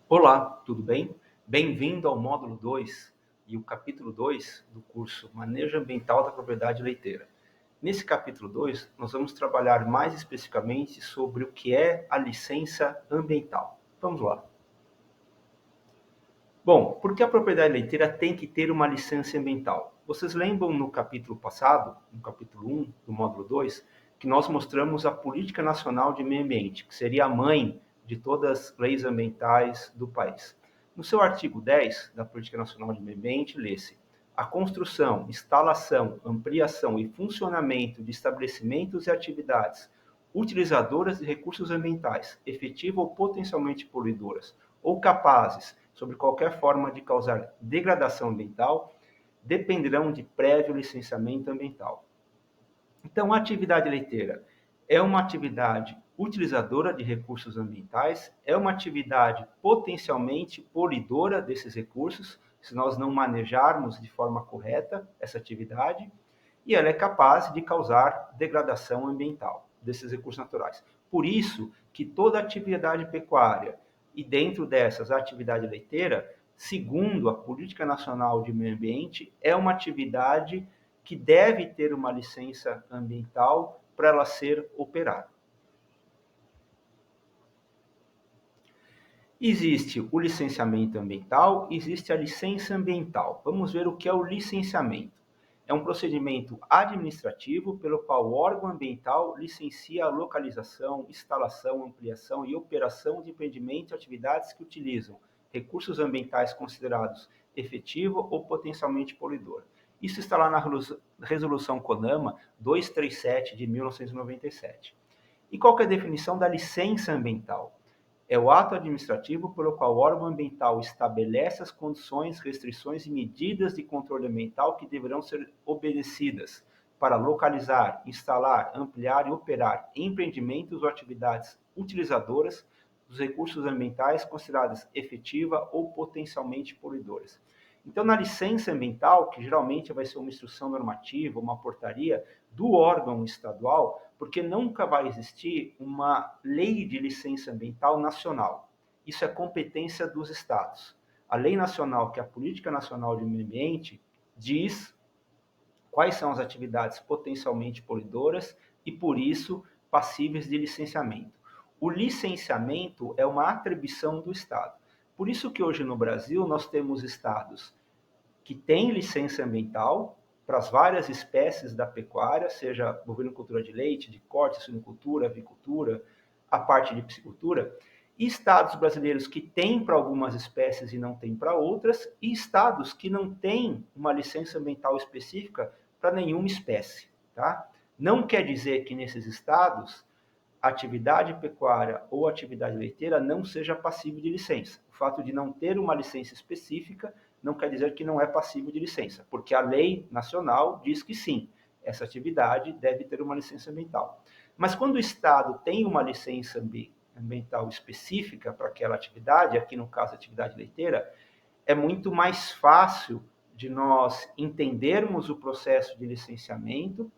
Olá, tudo bem? Bem-vindo ao módulo 2 e o capítulo 2 do curso Manejo Ambiental da Propriedade Leiteira. Nesse capítulo 2, nós vamos trabalhar mais especificamente sobre o que é a licença ambiental. Vamos lá. Bom, por que a propriedade leiteira tem que ter uma licença ambiental? Vocês lembram no capítulo passado, no capítulo 1 do módulo 2, que nós mostramos a Política Nacional de Meio Ambiente, que seria a mãe de todas as leis ambientais do país. No seu artigo 10 da Política Nacional de Meio Ambiente, lê-se: a construção, instalação, ampliação e funcionamento de estabelecimentos e atividades utilizadoras de recursos ambientais, efetiva ou potencialmente poluidoras, ou capazes, sob qualquer forma de causar degradação ambiental, dependerão de prévio licenciamento ambiental. Então, a atividade leiteira é uma atividade utilizadora de recursos ambientais, é uma atividade potencialmente poluidora desses recursos, se nós não manejarmos de forma correta essa atividade, e ela é capaz de causar degradação ambiental desses recursos naturais. Por isso que toda atividade pecuária, e dentro dessas a atividade leiteira, segundo a Política Nacional de Meio Ambiente, é uma atividade que deve ter uma licença ambiental para ela ser operada. Existe o licenciamento ambiental, existe a licença ambiental. Vamos ver o que é o licenciamento. É um procedimento administrativo pelo qual o órgão ambiental licencia a localização, instalação, ampliação e operação de empreendimento e atividades que utilizam recursos ambientais considerados efetivo ou potencialmente poluidor. Isso está lá na Resolução CONAMA 237 de 1997. E qual que é a definição da licença ambiental? É o ato administrativo pelo qual o órgão ambiental estabelece as condições, restrições e medidas de controle ambiental que deverão ser obedecidas para localizar, instalar, ampliar e operar empreendimentos ou atividades utilizadoras dos recursos ambientais consideradas efetiva ou potencialmente poluidoras. Então, na licença ambiental, que geralmente vai ser uma instrução normativa, uma portaria do órgão estadual, porque nunca vai existir uma lei de licença ambiental nacional. Isso é competência dos estados. A lei nacional, que é a Política Nacional de Meio Ambiente, diz quais são as atividades potencialmente poluidoras e, por isso, passíveis de licenciamento. O licenciamento é uma atribuição do Estado. Por isso que hoje no Brasil nós temos estados que têm licença ambiental para as várias espécies da pecuária, seja bovinocultura de leite, de corte, suinocultura, avicultura, a parte de piscicultura, e estados brasileiros que têm para algumas espécies e não têm para outras, e estados que não têm uma licença ambiental específica para nenhuma espécie. Tá? Não quer dizer que nesses estados a atividade pecuária ou atividade leiteira não seja passível de licença. O fato de não ter uma licença específica não quer dizer que não é passível de licença, porque a lei nacional diz que sim, essa atividade deve ter uma licença ambiental. Mas quando o Estado tem uma licença ambiental específica para aquela atividade, aqui no caso a atividade leiteira, é muito mais fácil de nós entendermos o processo de licenciamento,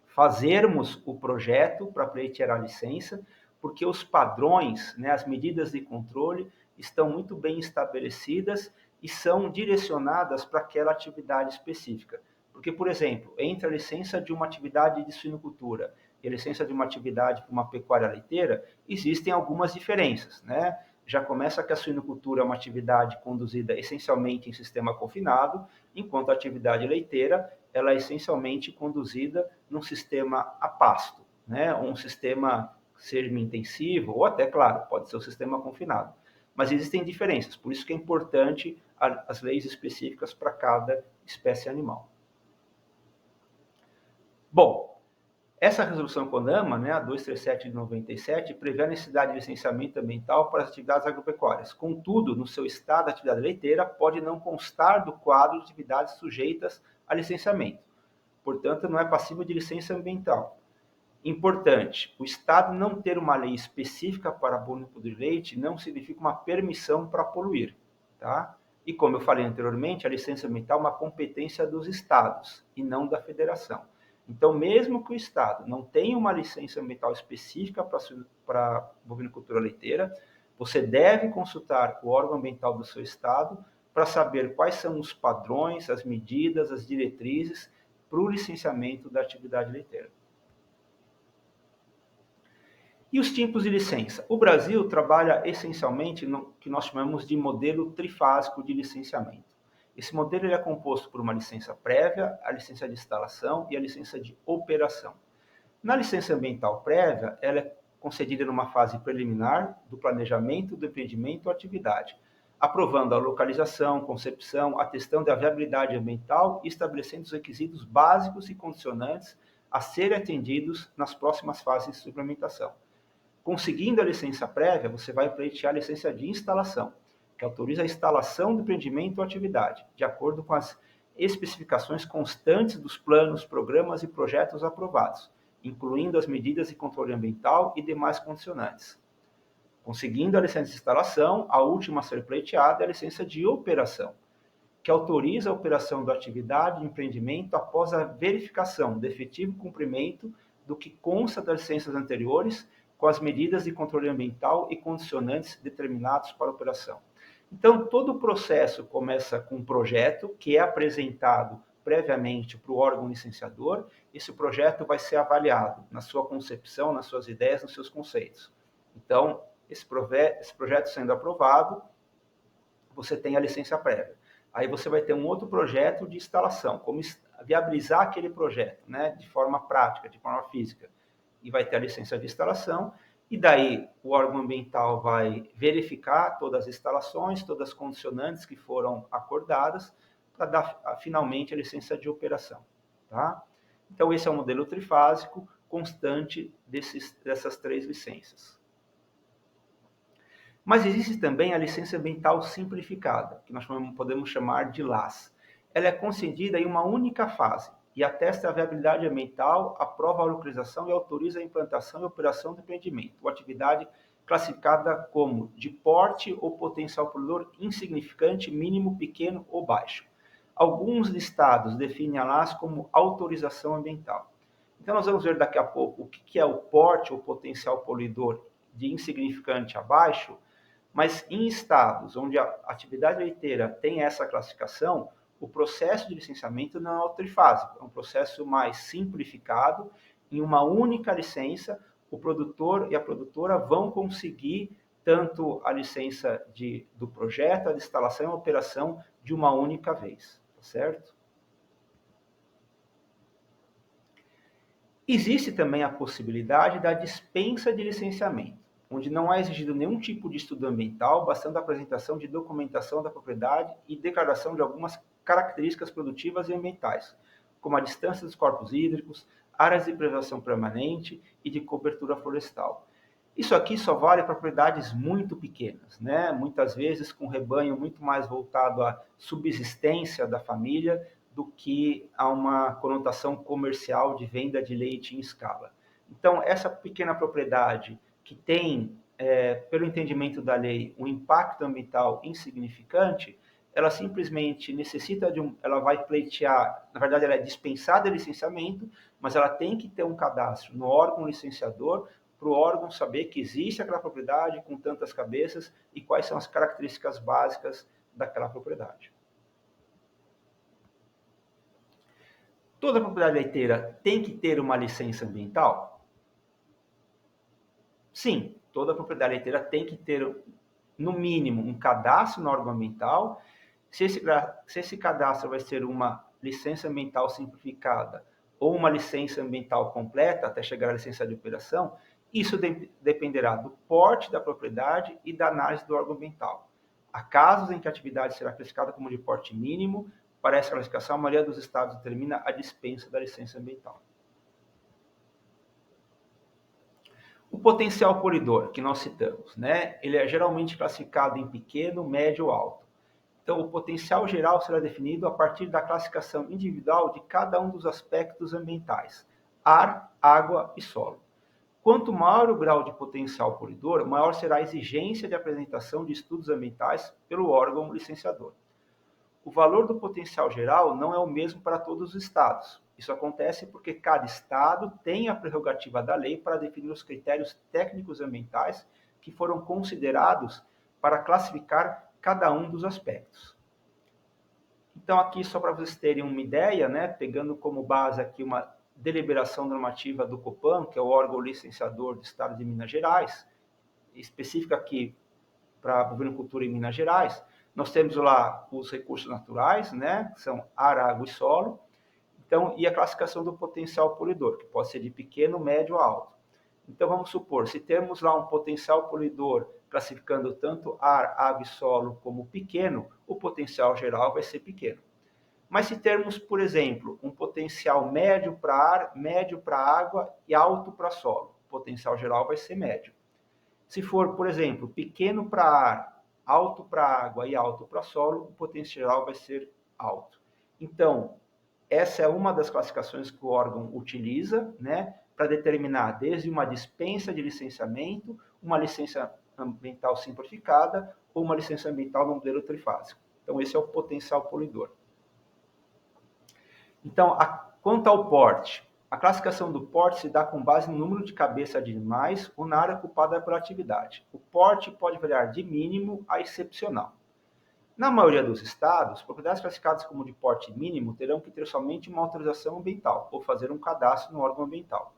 fazermos o projeto para pleitear a licença, porque os padrões, né, as medidas de controle estão muito bem estabelecidas e são direcionadas para aquela atividade específica. Porque, por exemplo, entre a licença de uma atividade de suinocultura e a licença de uma atividade para uma pecuária leiteira, existem algumas diferenças, né? Já começa que a suinocultura é uma atividade conduzida essencialmente em sistema confinado, enquanto a atividade leiteira ela é essencialmente conduzida num sistema a pasto, né? Um sistema semi-intensivo, ou até, claro, pode ser um sistema confinado. Mas existem diferenças, por isso que é importante as leis específicas para cada espécie animal. Bom, essa resolução CONAMA, né, a 237 de 97, prevê a necessidade de licenciamento ambiental para as atividades agropecuárias. Contudo, no seu estado, a atividade leiteira pode não constar do quadro de atividades sujeitas a licenciamento. Portanto, não é passível de licença ambiental. Importante, o Estado não ter uma lei específica para bovinocultura de leite não significa uma permissão para poluir, tá? E como eu falei anteriormente, a licença ambiental é uma competência dos estados e não da federação. Então, mesmo que o Estado não tenha uma licença ambiental específica para bovinocultura leiteira, Você deve consultar o órgão ambiental do seu estado para saber quais são os padrões, as medidas, as diretrizes para o licenciamento da atividade leiteira. E os tipos de licença? O Brasil trabalha essencialmente no que nós chamamos de modelo trifásico de licenciamento. Esse modelo é composto por uma licença prévia, a licença de instalação e a licença de operação. Na licença ambiental prévia, ela é concedida numa fase preliminar do planejamento do empreendimento ou atividade, aprovando a localização, concepção, atestando a viabilidade ambiental e estabelecendo os requisitos básicos e condicionantes a serem atendidos nas próximas fases de implementação. Conseguindo a licença prévia, você vai pleitear a licença de instalação, que autoriza a instalação do empreendimento ou atividade, de acordo com as especificações constantes dos planos, programas e projetos aprovados, incluindo as medidas de controle ambiental e demais condicionantes. Conseguindo a licença de instalação, a última a ser pleiteada é a licença de operação, que autoriza a operação da atividade de empreendimento após a verificação do efetivo cumprimento do que consta das licenças anteriores com as medidas de controle ambiental e condicionantes determinados para a operação. Então, todo o processo começa com um projeto que é apresentado previamente para o órgão licenciador. Esse projeto vai ser avaliado na sua concepção, nas suas ideias, nos seus conceitos. Então, esse projeto sendo aprovado, você tem a licença prévia. Aí você vai ter um outro projeto de instalação, como viabilizar aquele projeto, né, de forma prática, de forma física. E vai ter a licença de instalação, e daí o órgão ambiental vai verificar todas as instalações, todas as condicionantes que foram acordadas, para dar finalmente a licença de operação. Tá? Então, esse é o modelo trifásico constante dessas três licenças. Mas existe também a licença ambiental simplificada, que nós podemos chamar de LAS. Ela é concedida em uma única fase e atesta a viabilidade ambiental, aprova a localização e autoriza a implantação e operação do empreendimento, ou atividade classificada como de porte ou potencial poluidor insignificante, mínimo, pequeno ou baixo. Alguns listados definem a LAS como autorização ambiental. Então, nós vamos ver daqui a pouco o que é o porte ou potencial poluidor de insignificante a baixo, mas em estados onde a atividade leiteira tem essa classificação, o processo de licenciamento não é o trifásico, é um processo mais simplificado. Em uma única licença, o produtor e a produtora vão conseguir tanto a licença do projeto, a de instalação e a operação de uma única vez, tá certo? Existe também a possibilidade da dispensa de licenciamento, onde não é exigido nenhum tipo de estudo ambiental, bastando a apresentação de documentação da propriedade e declaração de algumas características produtivas e ambientais, como a distância dos corpos hídricos, áreas de preservação permanente e de cobertura florestal. Isso aqui só vale para propriedades muito pequenas, né? Muitas vezes com rebanho muito mais voltado à subsistência da família do que a uma conotação comercial de venda de leite em escala. Então, essa pequena propriedade que tem, pelo entendimento da lei, um impacto ambiental insignificante, ela simplesmente necessita ela vai pleitear, na verdade ela é dispensada de licenciamento, mas ela tem que ter um cadastro no órgão licenciador para o órgão saber que existe aquela propriedade com tantas cabeças e quais são as características básicas daquela propriedade. Toda propriedade leiteira tem que ter uma licença ambiental? Sim, toda propriedade leiteira tem que ter, no mínimo, um cadastro no órgão ambiental. Se esse cadastro vai ser uma licença ambiental simplificada ou uma licença ambiental completa, até chegar à licença de operação, isso dependerá do porte da propriedade e da análise do órgão ambiental. Há casos em que a atividade será classificada como de porte mínimo. Para essa classificação, a maioria dos estados determina a dispensa da licença ambiental. O potencial poluidor que nós citamos, né? Ele é geralmente classificado em pequeno, médio ou alto. Então, o potencial geral será definido a partir da classificação individual de cada um dos aspectos ambientais: ar, água e solo. Quanto maior o grau de potencial poluidor, maior será a exigência de apresentação de estudos ambientais pelo órgão licenciador. O valor do potencial geral não é o mesmo para todos os estados. Isso acontece porque cada estado tem a prerrogativa da lei para definir os critérios técnicos ambientais que foram considerados para classificar cada um dos aspectos. Então, aqui, só para vocês terem uma ideia, né, pegando como base aqui uma deliberação normativa do COPAM, que é o órgão licenciador do Estado de Minas Gerais, específica aqui para a bovinocultura em Minas Gerais, nós temos lá os recursos naturais, né, que são ar, água e solo, então, e a classificação do potencial poluidor, que pode ser de pequeno, médio ou alto. Então, vamos supor, se temos lá um potencial poluidor classificando tanto ar, água e solo como pequeno, o potencial geral vai ser pequeno. Mas se termos, por exemplo, um potencial médio para ar, médio para água e alto para solo, o potencial geral vai ser médio. Se for, por exemplo, pequeno para ar, alto para água e alto para solo, o potencial geral vai ser alto. Então, essa é uma das classificações que o órgão utiliza, né, para determinar desde uma dispensa de licenciamento, uma licença ambiental simplificada ou uma licença ambiental no modelo trifásico. Então, esse é o potencial poluidor. Então, quanto ao porte, a classificação do porte se dá com base no número de cabeças de animais ou na área ocupada pela atividade. O porte pode variar de mínimo a excepcional. Na maioria dos estados, propriedades classificadas como de porte mínimo terão que ter somente uma autorização ambiental ou fazer um cadastro no órgão ambiental.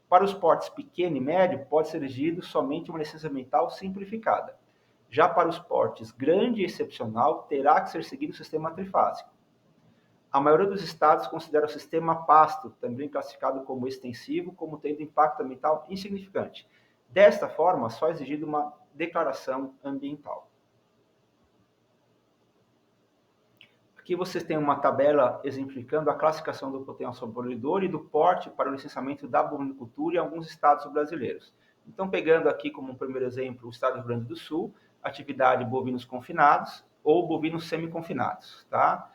Para os portes pequeno e médio, pode ser exigido somente uma licença ambiental simplificada. Já para os portes grande e excepcional, terá que ser seguido o sistema trifásico. A maioria dos estados considera o sistema pasto, também classificado como extensivo, como tendo impacto ambiental insignificante. Desta forma, só é exigida uma declaração ambiental. Aqui vocês têm uma tabela exemplificando a classificação do potencial poluidor e do porte para o licenciamento da bovinocultura em alguns estados brasileiros. Então, pegando aqui como um primeiro exemplo o estado do Rio Grande do Sul, atividade bovinos confinados ou bovinos semiconfinados, tá?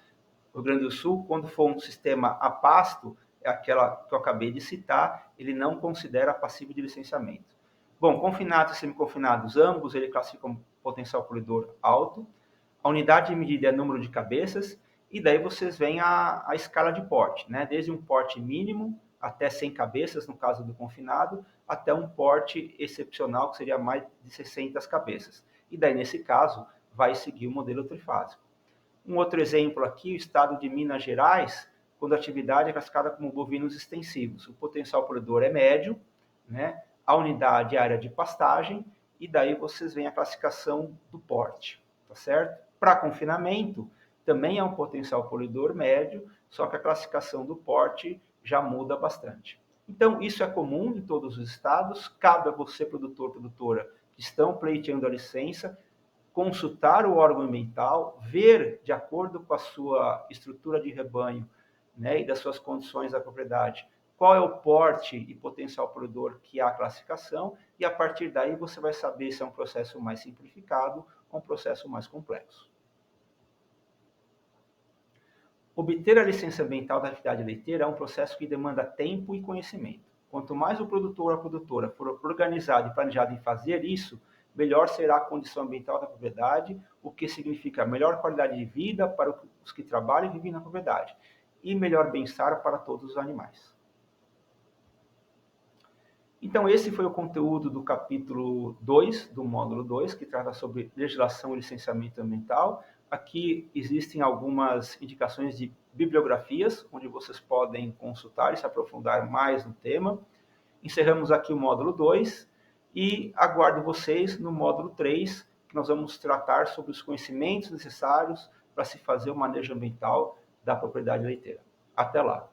O Rio Grande do Sul, quando for um sistema a pasto, é aquela que eu acabei de citar, ele não considera passível de licenciamento. Bom, confinados e semiconfinados, ambos ele classifica como potencial poluidor alto. A unidade de medida é número de cabeças, e daí vocês veem a escala de porte, né? Desde um porte mínimo até 100 cabeças, no caso do confinado, até um porte excepcional, que seria mais de 600 cabeças. E daí, nesse caso, vai seguir o modelo trifásico. Um outro exemplo aqui, o estado de Minas Gerais, quando a atividade é classificada como bovinos extensivos. O potencial poluidor é médio, né? A unidade é área de pastagem, e daí vocês veem a classificação do porte, tá certo? Para confinamento, também é um potencial poluidor médio, só que a classificação do porte já muda bastante. Então, isso é comum em todos os estados, cabe a você, produtor, produtora, que estão pleiteando a licença, consultar o órgão ambiental, ver, de acordo com a sua estrutura de rebanho, né, e das suas condições da propriedade, qual é o porte e potencial poluidor que há a classificação, e a partir daí você vai saber se é um processo mais simplificado ou um processo mais complexo. Obter a licença ambiental da atividade leiteira é um processo que demanda tempo e conhecimento. Quanto mais o produtor ou a produtora for organizado e planejado em fazer isso, melhor será a condição ambiental da propriedade, o que significa melhor qualidade de vida para os que trabalham e vivem na propriedade, e melhor bem-estar para todos os animais. Então, esse foi o conteúdo do capítulo 2, do módulo 2, que trata sobre legislação e licenciamento ambiental. Aqui existem algumas indicações de bibliografias, onde vocês podem consultar e se aprofundar mais no tema. Encerramos aqui o módulo 2 e aguardo vocês no módulo 3, que nós vamos tratar sobre os conhecimentos necessários para se fazer o manejo ambiental da propriedade leiteira. Até lá!